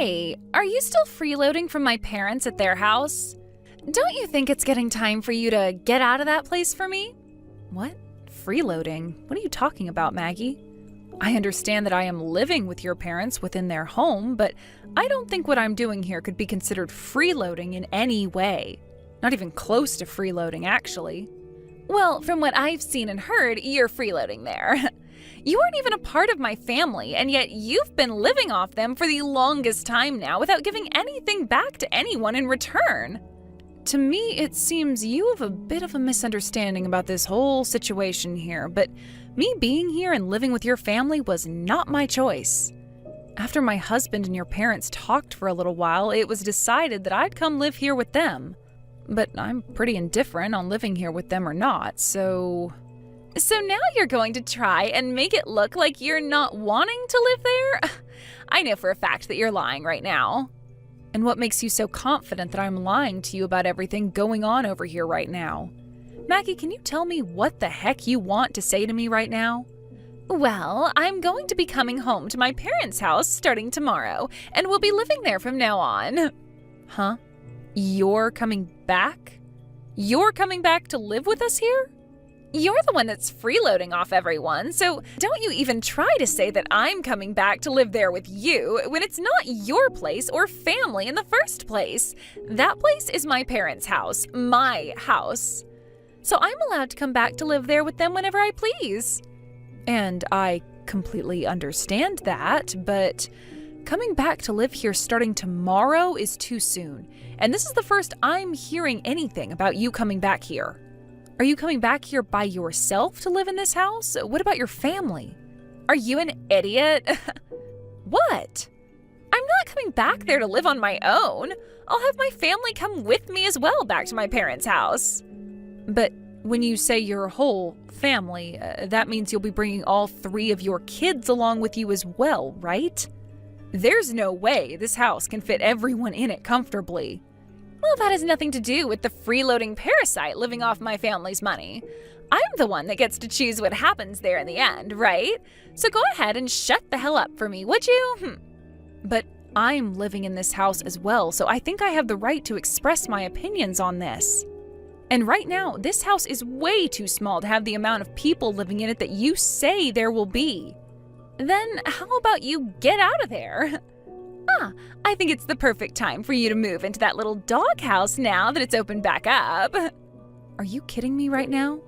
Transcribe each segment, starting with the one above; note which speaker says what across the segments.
Speaker 1: Hey, are you still freeloading from my parents at their house? Don't you think it's getting time for you to get out of that place for me? What? Freeloading? What are you talking about, Maggie? I understand that I am living with your parents within their home, but I don't think what I'm doing here could be considered freeloading in any way. Not even close to freeloading, actually. Well, from what I've seen and heard, you're freeloading there. You aren't even a part of my family, and yet you've been living off them for the longest time now without giving anything back to anyone in return. To me, it seems you have a bit of a misunderstanding about this whole situation here, but me being here and living with your family was not my choice. After my husband and your parents talked for a little while, it was decided that I'd come live here with them. But I'm pretty indifferent on living here with them or not, so now you're going to try and make it look like you're not wanting to live there? I know for a fact that you're lying right now. And what makes you so confident that I'm lying to you about everything going on over here right now? Maggie, can you tell me what the heck you want to say to me right now? Well, I'm going to be coming home to my parents' house starting tomorrow, and we'll be living there from now on. Huh? You're coming back? You're coming back to live with us here? You're the one that's freeloading off everyone, so don't you even try to say that I'm coming back to live there with you when it's not your place or family in the first place. That place is my parents' house, my house. So I'm allowed to come back to live there with them whenever I please. And I completely understand that, but coming back to live here starting tomorrow is too soon. And this is the first I'm hearing anything about you coming back here. Are you coming back here by yourself to live in this house? What about your family? Are you an idiot? What? I'm not coming back there to live on my own. I'll have my family come with me as well back to my parents' house. But when you say your whole family, that means you'll be bringing all 3 of your kids along with you as well, right? There's no way this house can fit everyone in it comfortably. Well, that has nothing to do with the freeloading parasite living off my family's money. I'm the one that gets to choose what happens there in the end, right? So go ahead and shut the hell up for me, would you? But I'm living in this house as well, so I think I have the right to express my opinions on this. And right now, this house is way too small to have the amount of people living in it that you say there will be. Then how about you get out of there? I think it's the perfect time for you to move into that little doghouse now that it's opened back up. Are you kidding me right now?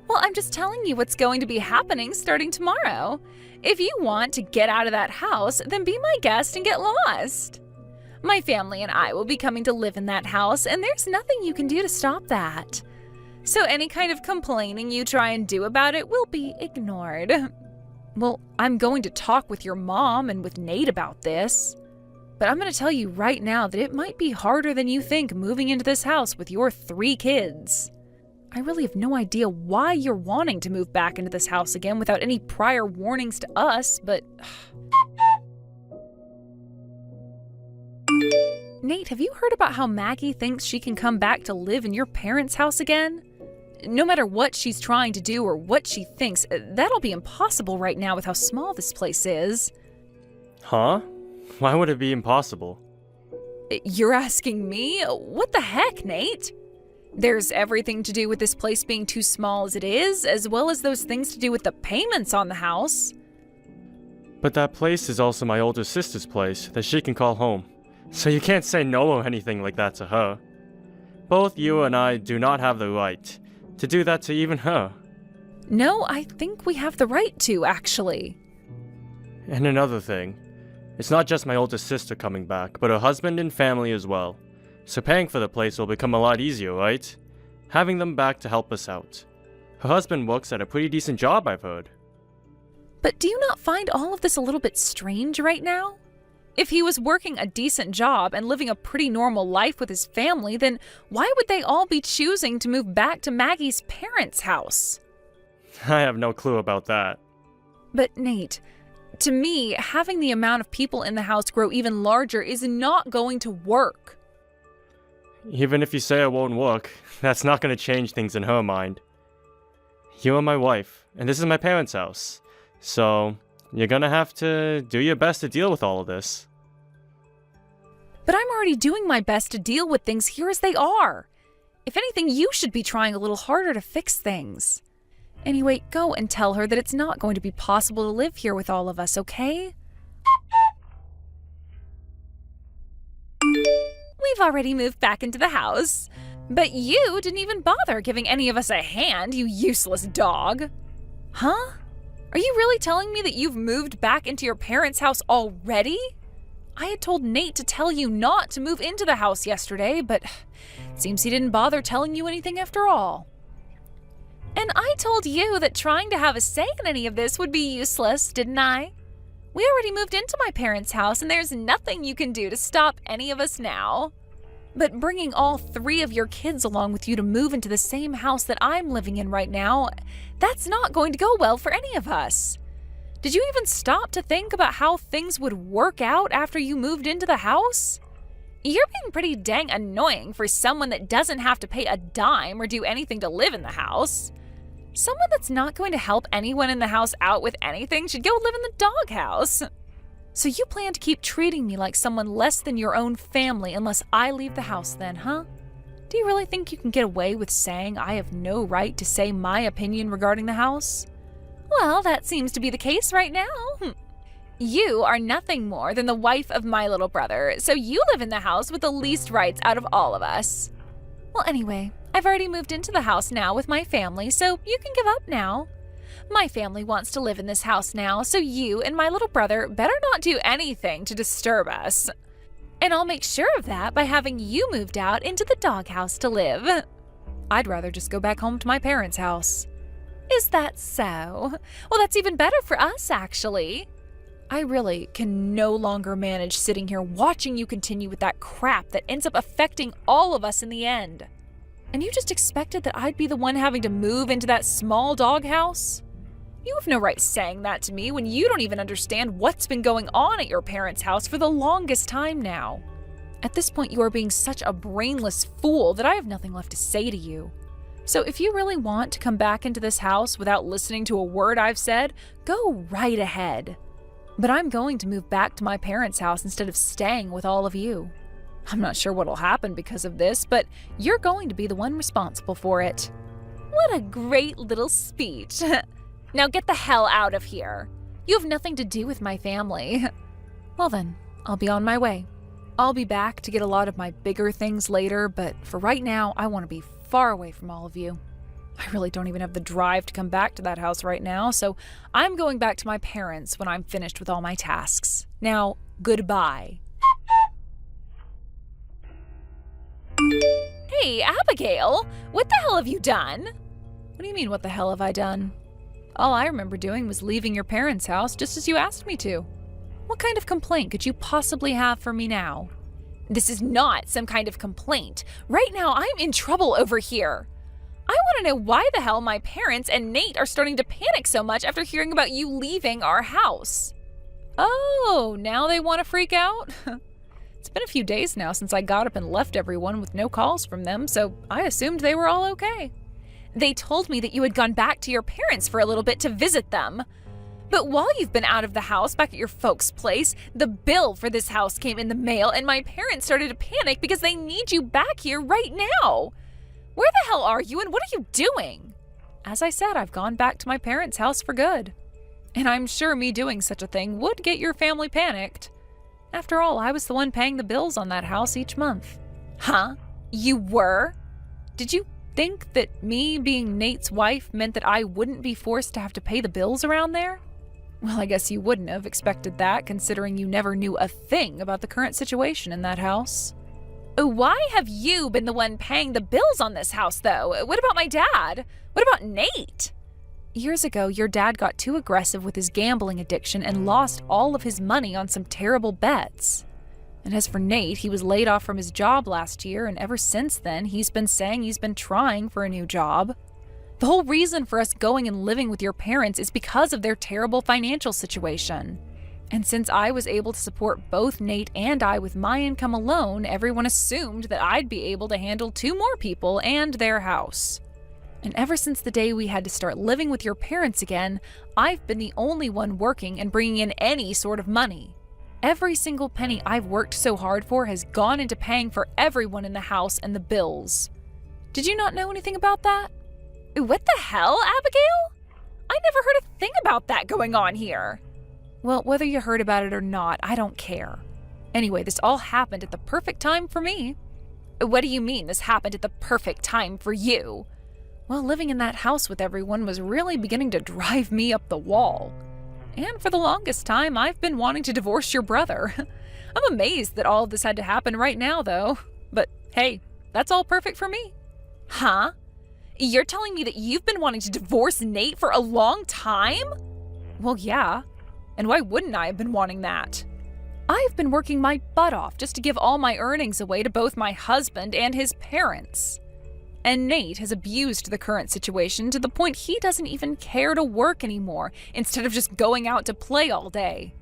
Speaker 1: Well, I'm just telling you what's going to be happening starting tomorrow. If you want to get out of that house, then be my guest and get lost. My family and I will be coming to live in that house, and there's nothing you can do to stop that. So any kind of complaining you try and do about it will be ignored. Well, I'm going to talk with your mom and with Nate about this. But I'm going to tell you right now that it might be harder than you think moving into this house with your 3 kids. I really have no idea why you're wanting to move back into this house again without any prior warnings to us, but... Nate, have you heard about how Maggie thinks she can come back to live in your parents' house again? No matter what she's trying to do or what she thinks, that'll be impossible right now with how small this place is.
Speaker 2: Huh? Why would it be impossible?
Speaker 1: You're asking me? What the heck, Nate? There's everything to do with this place being too small as it is, as well as those things to do with the payments on the house.
Speaker 2: But that place is also my older sister's place that she can call home. So you can't say no or anything like that to her. Both you and I do not have the right to do that to even her.
Speaker 1: No, I think we have the right to, actually.
Speaker 2: And another thing. It's not just my older sister coming back, but her husband and family as well. So paying for the place will become a lot easier, right? Having them back to help us out. Her husband works at a pretty decent job, I've heard.
Speaker 1: But do you not find all of this a little bit strange right now? If he was working a decent job and living a pretty normal life with his family, then why would they all be choosing to move back to Maggie's parents' house?
Speaker 2: I have no clue about that.
Speaker 1: But Nate, to me, having the amount of people in the house grow even larger is not going to work.
Speaker 2: Even if you say it won't work, that's not going to change things in her mind. You are my wife, and this is my parents' house. So, you're gonna have to do your best to deal with all of this.
Speaker 1: But I'm already doing my best to deal with things here as they are. If anything, you should be trying a little harder to fix things. Anyway, go and tell her that it's not going to be possible to live here with all of us, okay? We've already moved back into the house. But you didn't even bother giving any of us a hand, you useless dog. Huh? Are you really telling me that you've moved back into your parents' house already? I had told Nate to tell you not to move into the house yesterday, but it seems he didn't bother telling you anything after all. And I told you that trying to have a say in any of this would be useless, didn't I? We already moved into my parents' house, and there's nothing you can do to stop any of us now. But bringing all 3 of your kids along with you to move into the same house that I'm living in right now, that's not going to go well for any of us. Did you even stop to think about how things would work out after you moved into the house? You're being pretty dang annoying for someone that doesn't have to pay a dime or do anything to live in the house. Someone that's not going to help anyone in the house out with anything should go live in the doghouse. So you plan to keep treating me like someone less than your own family unless I leave the house then, huh? Do you really think you can get away with saying I have no right to say my opinion regarding the house? Well, that seems to be the case right now. You are nothing more than the wife of my little brother, so you live in the house with the least rights out of all of us. Well, anyway, I've already moved into the house now with my family, so you can give up now. My family wants to live in this house now, so you and my little brother better not do anything to disturb us. And I'll make sure of that by having you moved out into the doghouse to live. I'd rather just go back home to my parents' house. Is that so? Well, that's even better for us, actually. I really can no longer manage sitting here watching you continue with that crap that ends up affecting all of us in the end. And you just expected that I'd be the one having to move into that small doghouse? You have no right saying that to me when you don't even understand what's been going on at your parents' house for the longest time now. At this point, you are being such a brainless fool that I have nothing left to say to you. So if you really want to come back into this house without listening to a word I've said, go right ahead. But I'm going to move back to my parents' house instead of staying with all of you. I'm not sure what'll happen because of this, but you're going to be the one responsible for it. What a great little speech. Now get the hell out of here. You have nothing to do with my family. Well then, I'll be on my way. I'll be back to get a lot of my bigger things later, but for right now, I want to be far away from all of you. I really don't even have the drive to come back to that house right now, so I'm going back to my parents when I'm finished with all my tasks. Now, goodbye. Hey, Abigail, what the hell have you done? What do you mean, what the hell have I done? All I remember doing was leaving your parents' house just as you asked me to. What kind of complaint could you possibly have for me now? This is not some kind of complaint. Right now, I'm in trouble over here. I want to know why the hell my parents and Nate are starting to panic so much after hearing about you leaving our house. Oh, now they want to freak out? It's been a few days now since I got up and left everyone with no calls from them, so I assumed they were all okay. They told me that you had gone back to your parents for a little bit to visit them. But while you've been out of the house back at your folks' place, the bill for this house came in the mail and my parents started to panic because they need you back here right now. Where the hell are you and what are you doing? As I said, I've gone back to my parents' house for good. And I'm sure me doing such a thing would get your family panicked. After all, I was the one paying the bills on that house each month. Huh? You were? Did you think that me being Nate's wife meant that I wouldn't be forced to have to pay the bills around there? Well, I guess you wouldn't have expected that, considering you never knew a thing about the current situation in that house. Why have you been the one paying the bills on this house, though? What about my dad? What about Nate? Years ago, your dad got too aggressive with his gambling addiction and lost all of his money on some terrible bets. And as for Nate, he was laid off from his job last year, and ever since then, he's been saying he's been trying for a new job. The whole reason for us going and living with your parents is because of their terrible financial situation. And since I was able to support both Nate and I with my income alone, everyone assumed that I'd be able to handle 2 more people and their house. And ever since the day we had to start living with your parents again, I've been the only one working and bringing in any sort of money. Every single penny I've worked so hard for has gone into paying for everyone in the house and the bills. Did you not know anything about that? What the hell, Abigail? I never heard a thing about that going on here. Well, whether you heard about it or not, I don't care. Anyway, this all happened at the perfect time for me. What do you mean this happened at the perfect time for you? Well, living in that house with everyone was really beginning to drive me up the wall. And for the longest time, I've been wanting to divorce your brother. I'm amazed that all of this had to happen right now, though. But hey, that's all perfect for me. Huh? You're telling me that you've been wanting to divorce Nate for a long time? Well, yeah. And why wouldn't I have been wanting that? I've been working my butt off just to give all my earnings away to both my husband and his parents. And Nate has abused the current situation to the point he doesn't even care to work anymore, instead of just going out to play all day.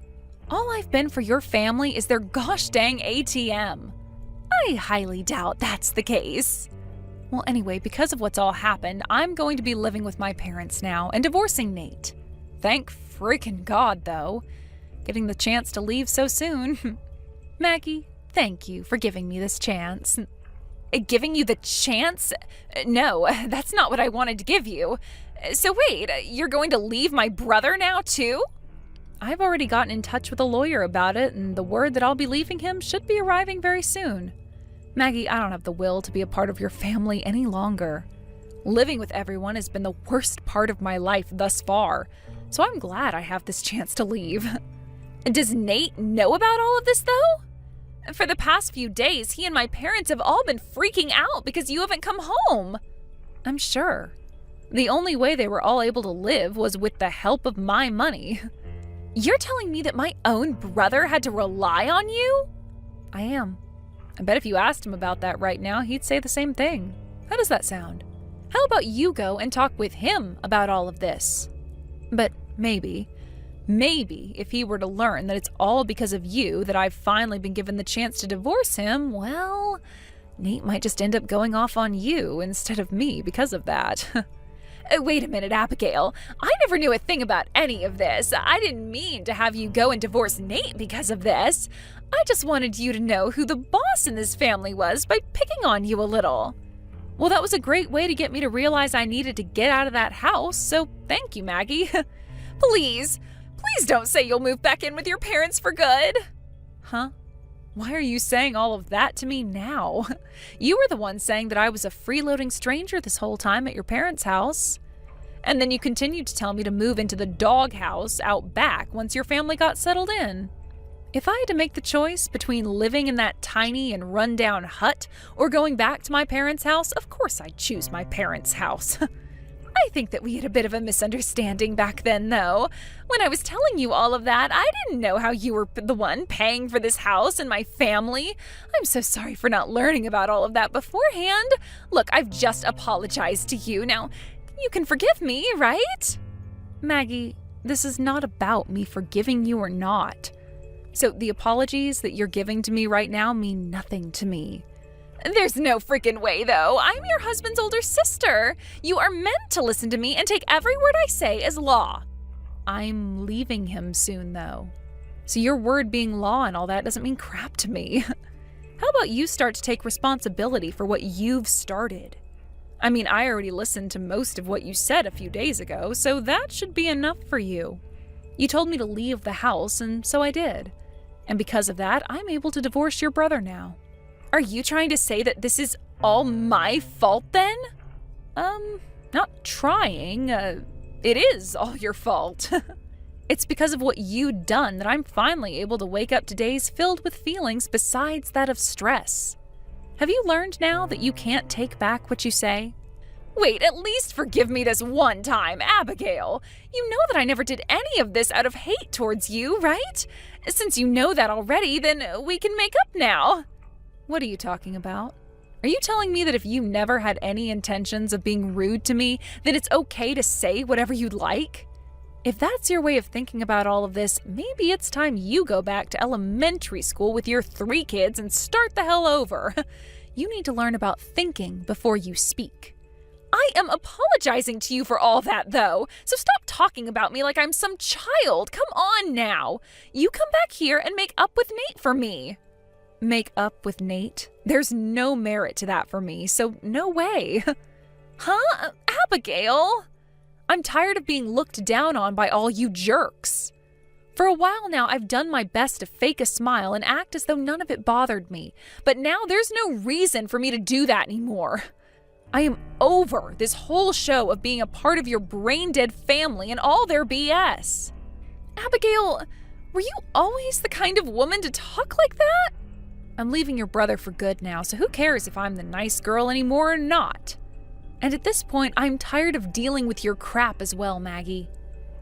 Speaker 1: All I've been for your family is their gosh dang ATM. I highly doubt that's the case. Well, anyway, because of what's all happened, I'm going to be living with my parents now and divorcing Nate. Thank freaking God, though. Getting the chance to leave so soon. Maggie, thank you for giving me this chance. Giving you the chance? No, that's not what I wanted to give you. So wait, you're going to leave my brother now too? I've already gotten in touch with a lawyer about it, and the word that I'll be leaving him should be arriving very soon. Maggie, I don't have the will to be a part of your family any longer. Living with everyone has been the worst part of my life thus far, so I'm glad I have this chance to leave. Does Nate know about all of this, though? For the past few days, he and my parents have all been freaking out because you haven't come home. I'm sure. The only way they were all able to live was with the help of my money. You're telling me that my own brother had to rely on you? I am. I bet if you asked him about that right now, he'd say the same thing. How does that sound? How about you go and talk with him about all of this? But maybe if he were to learn that it's all because of you that I've finally been given the chance to divorce him, well, Nate might just end up going off on you instead of me because of that. Wait a minute, Abigail. I never knew a thing about any of this. I didn't mean to have you go and divorce Nate because of this. I just wanted you to know who the boss in this family was by picking on you a little. Well, that was a great way to get me to realize I needed to get out of that house, so thank you, Maggie. Please don't say you'll move back in with your parents for good. Huh? Why are you saying all of that to me now? You were the one saying that I was a freeloading stranger this whole time at your parents' house. And then you continued to tell me to move into the doghouse out back once your family got settled in. If I had to make the choice between living in that tiny and run-down hut or going back to my parents' house, of course I'd choose my parents' house. I think that we had a bit of a misunderstanding back then, though. When I was telling you all of that, I didn't know how you were the one paying for this house and my family. I'm so sorry for not learning about all of that beforehand. Look, I've just apologized to you. Now, you can forgive me, right? Maggie, this is not about me forgiving you or not. So the apologies that you're giving to me right now mean nothing to me. There's no freaking way, though. I'm your husband's older sister. You are meant to listen to me and take every word I say as law. I'm leaving him soon, though. So your word being law and all that doesn't mean crap to me. How about you start to take responsibility for what you've started? I mean, I already listened to most of what you said a few days ago, so that should be enough for you. You told me to leave the house, and so I did. And because of that, I'm able to divorce your brother now. Are you trying to say that this is all my fault then? Not trying. It is all your fault. It's because of what you'd done that I'm finally able to wake up to days filled with feelings besides that of stress. Have you learned now that you can't take back what you say? Wait, at least forgive me this one time, Abigail. You know that I never did any of this out of hate towards you, right? Since you know that already, then we can make up now. What are you talking about? Are you telling me that if you never had any intentions of being rude to me, then it's okay to say whatever you'd like? If that's your way of thinking about all of this, maybe it's time you go back to elementary school with your 3 kids and start the hell over. You need to learn about thinking before you speak. I am apologizing to you for all that, though, so stop talking about me like I'm some child. Come on now. You come back here and make up with Nate for me. Make up with Nate? There's no merit to that for me, so no way. Huh? Abigail? I'm tired of being looked down on by all you jerks. For a while now, I've done my best to fake a smile and act as though none of it bothered me, but now there's no reason for me to do that anymore. I am over this whole show of being a part of your brain-dead family and all their BS. Abigail, were you always the kind of woman to talk like that? I'm leaving your brother for good now, so who cares if I'm the nice girl anymore or not? And at this point, I'm tired of dealing with your crap as well, Maggie.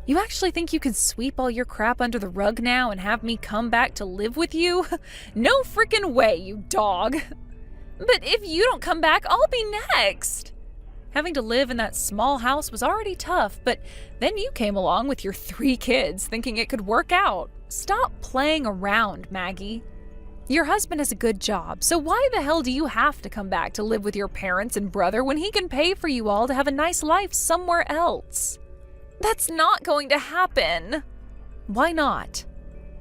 Speaker 1: You actually think you could sweep all your crap under the rug now and have me come back to live with you? No frickin' way, you dog. But if you don't come back, I'll be next. Having to live in that small house was already tough, but then you came along with your 3 kids thinking it could work out. Stop playing around, Maggie. Your husband has a good job, so why the hell do you have to come back to live with your parents and brother when he can pay for you all to have a nice life somewhere else? That's not going to happen. Why not?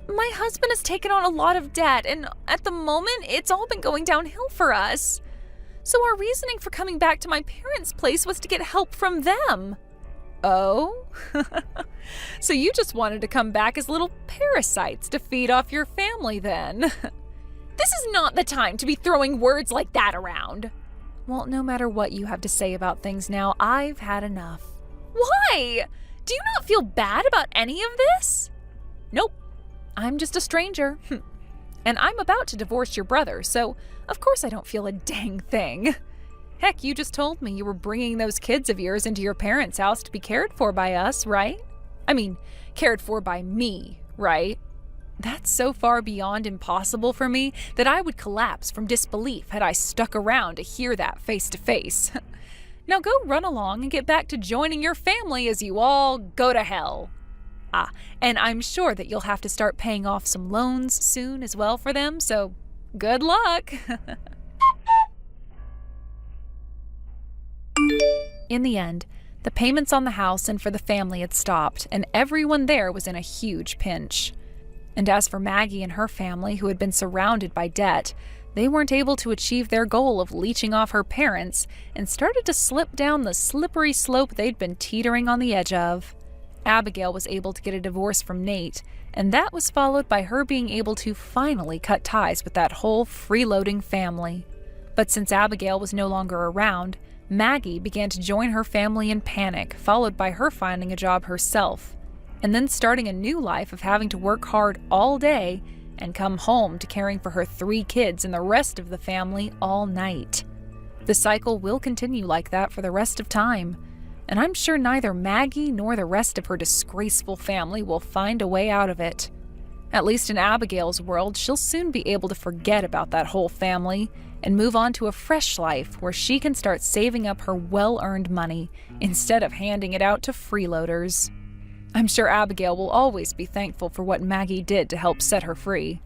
Speaker 1: My husband has taken on a lot of debt, and at the moment, it's all been going downhill for us. So our reasoning for coming back to my parents' place was to get help from them. Oh? So you just wanted to come back as little parasites to feed off your family then? This is not the time to be throwing words like that around. Well, no matter what you have to say about things now, I've had enough. Why? Do you not feel bad about any of this? Nope. I'm just a stranger. And I'm about to divorce your brother, so of course I don't feel a dang thing. Heck, you just told me you were bringing those kids of yours into your parents' house to be cared for by us, right? I mean, cared for by me, right? That's so far beyond impossible for me that I would collapse from disbelief had I stuck around to hear that face to face. Now go run along and get back to joining your family as you all go to hell. And I'm sure that you'll have to start paying off some loans soon as well for them, so good luck. In the end, the payments on the house and for the family had stopped, and everyone there was in a huge pinch. And as for Maggie and her family, who had been surrounded by debt, they weren't able to achieve their goal of leeching off her parents and started to slip down the slippery slope they'd been teetering on the edge of. Abigail was able to get a divorce from Nate, and that was followed by her being able to finally cut ties with that whole freeloading family. But since Abigail was no longer around, Maggie began to join her family in panic, followed by her finding a job herself, and then starting a new life of having to work hard all day and come home to caring for her 3 kids and the rest of the family all night. The cycle will continue like that for the rest of time, and I'm sure neither Maggie nor the rest of her disgraceful family will find a way out of it. At least in Abigail's world, she'll soon be able to forget about that whole family and move on to a fresh life where she can start saving up her well-earned money instead of handing it out to freeloaders. I'm sure Abigail will always be thankful for what Maggie did to help set her free.